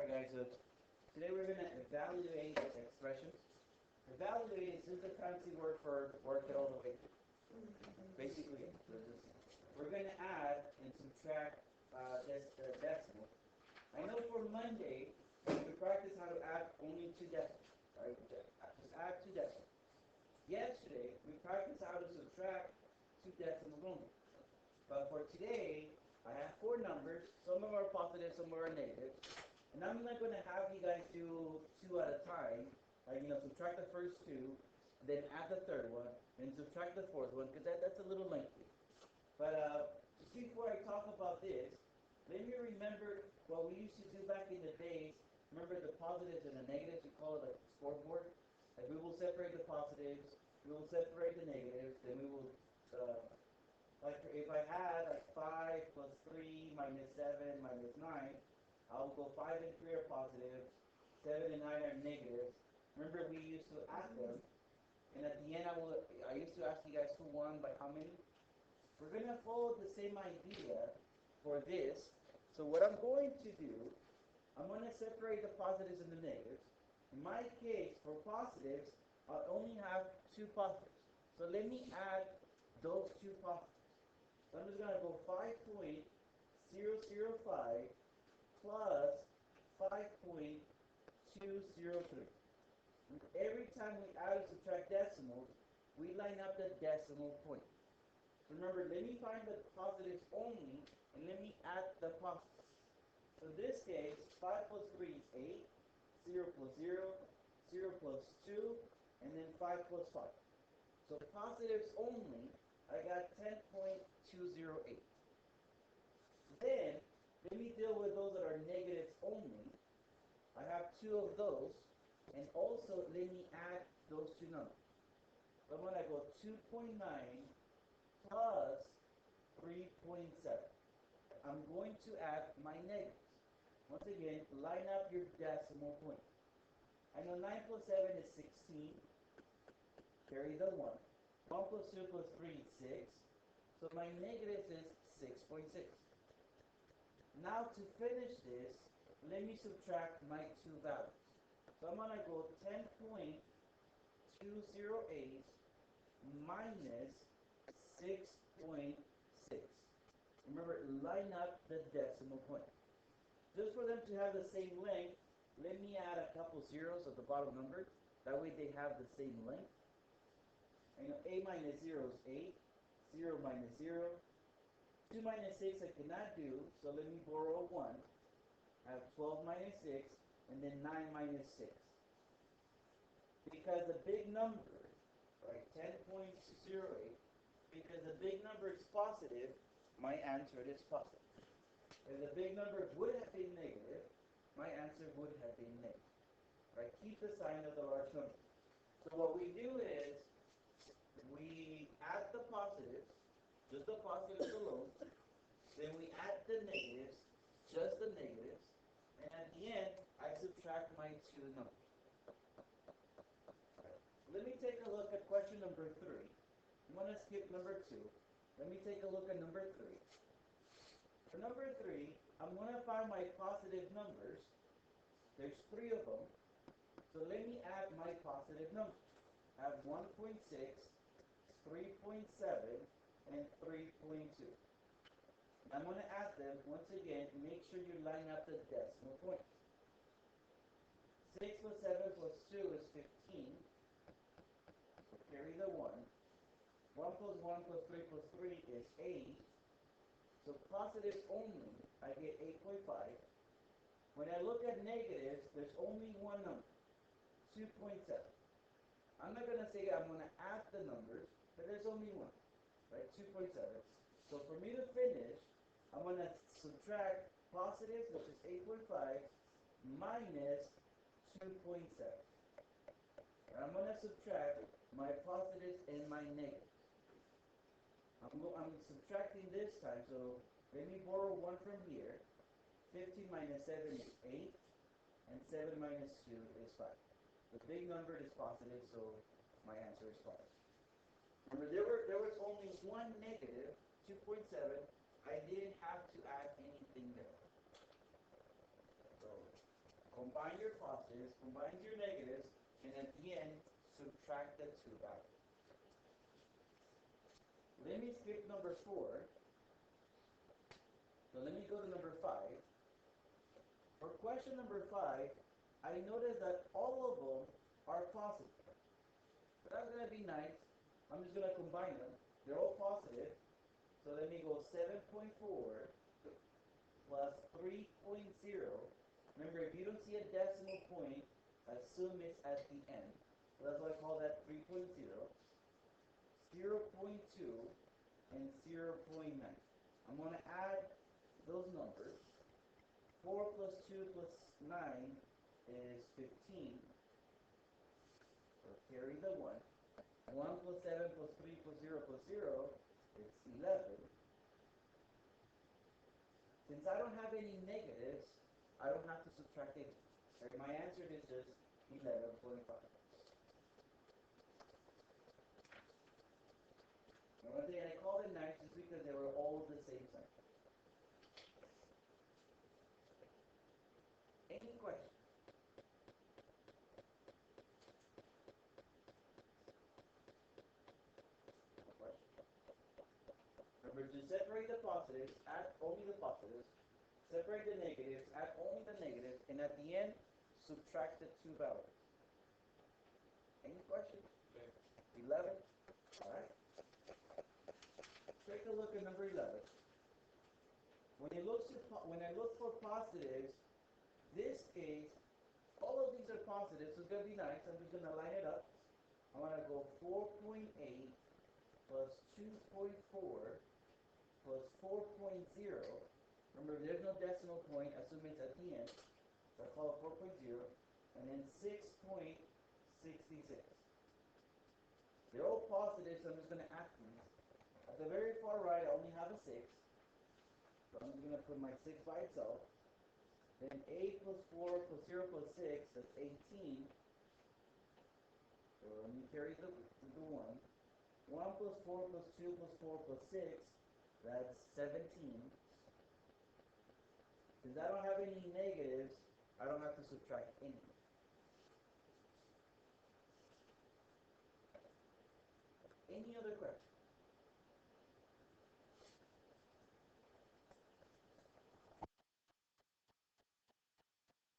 Alright guys, so today we're going to evaluate expressions. Evaluate is just a fancy word for work it all the way through. Basically, we're going to add and subtract this decimal. I know for Monday, we practiced how to add only two decimals. Right? Just add two decimals. Yesterday, we practiced how to subtract two decimals only. But for today, I have four numbers. Some of them are positive, some are negative. And I'm not going to have you guys do two at a time. Like, subtract the first two, then add the third one, then subtract the fourth one, because that's a little lengthy. But just before I talk about this, let me remember what we used to do back in the days. Remember the positives and the negatives? We call it a scoreboard. Like we will separate the positives, we will separate the negatives, then we will, like if I had like 5 plus 3 minus 7 minus 9, I'll go 5 and 3 are positive, 7 and 9 are negatives. Remember we used to add them, and at the end I used to ask you guys who won by how many. We're going to follow the same idea for this. So what I'm going to do, I'm going to separate the positives and the negatives. In my case, for positives, I only have two positives. So let me add those two positives. So I'm just going to go 5.005 plus 5.203. Every time we add or subtract decimals, we line up the decimal point. Remember, let me find the positives only, and let me add the positives. So in this case, 5 plus 3 is 8, 0 plus 0, 0 plus 2, and then 5 plus 5. So positives only, I got 10.208. Then, let me deal with those that are negatives only. I have two of those, and also let me add those two numbers. So I'm going to go 2.9 plus 3.7. I'm going to add my negatives. Once again, line up your decimal point. I know 9 plus 7 is 16. Carry the 1. 1 plus 2 plus 3 is 6. So my negatives is 6.6. Now to finish this, let me subtract my two values. So I'm going to go 10.208 minus 6.6. Remember, line up the decimal point. Just for them to have the same length, let me add a couple zeros at the bottom number. That way they have the same length. I know a minus 0 is 8. 0 minus 0. 2 minus 6 I cannot do, so let me borrow a 1. I have 12 minus 6, and then 9 minus 6. Because the big number, right, 10.08, because the big number is positive, my answer is positive. If the big number would have been negative, my answer would have been negative. Right? Keep the sign of the large number. So what we do is, we add the positives, just the positives alone, then we add the negatives, just the negatives, and at the end, I subtract my two numbers. Right. Let me take a look at question number 3. I'm going to skip number 2. Let me take a look at number 3. For number 3, I'm going to find my positive numbers. There's 3 of them. So let me add my positive numbers. I have 1.6, 3.7, and 3.2. I'm going to add them. Once again, make sure you line up the decimal points. 6 plus 7 plus 2 is 15. So carry the 1. 1 plus 1 plus 3 plus 3 is 8. So positives only, I get 8.5. When I look at negatives, there's only one number, 2.7. I'm not going to say I'm going to add the numbers, but there's only one, right? 2.7. So for me to finish, I'm going to subtract positives, which is 8.5, minus 2.7. And I'm going to subtract my positives and my negatives. I'm subtracting this time, so let me borrow 1 from here. 15 minus 7 is 8, and 7 minus 2 is 5. The big number is positive, so my answer is 5. Remember, there was only one negative, 2.7. I didn't have to add anything there. So combine your positives, combine your negatives, and at the end, subtract the two values. Let me skip number 4. So let me go to number 5. For question number 5, I noticed that all of them are positive. But that's going to be nice. I'm just going to combine them. They're all positive. So let me go 7.4 plus 3.0. Remember, if you don't see a decimal point, assume it's at the end. So that's why I call that 3.0, 0.2, and 0.9. I'm going to add those numbers. 4 plus 2 plus 9 is 15. So carry the 1. 1 plus 7 plus 3 plus 0, it's 11. Since I don't have any negatives, I don't have to subtract any. Right? My answer is just 11.5. And one thing I called it nice is because they were all the same sign. Any questions? Remember, to separate the positives, add only the positives. Separate the negatives, add only the negatives, and at the end, subtract the two values. Any questions? 11? Alright. Take a look at number 11. When I look for positives, this case, all of these are positives, so it's going to be nice. I'm just going to line it up. I want to go 4.8 plus 2.4 plus 4.0. Remember, there's no decimal point, assume it's at the end. So I call it 4.0. And then 6.66. They're all positive, so I'm just going to add these. At the very far right, I only have a 6. So I'm just going to put my 6 by itself. Then 8 plus 4 plus 0 plus 6, that's 18. So let me carry the 1. 1 plus 4 plus 2 plus 4 plus 6, that's 17. Since I don't have any negatives, I don't have to subtract any. Any other questions?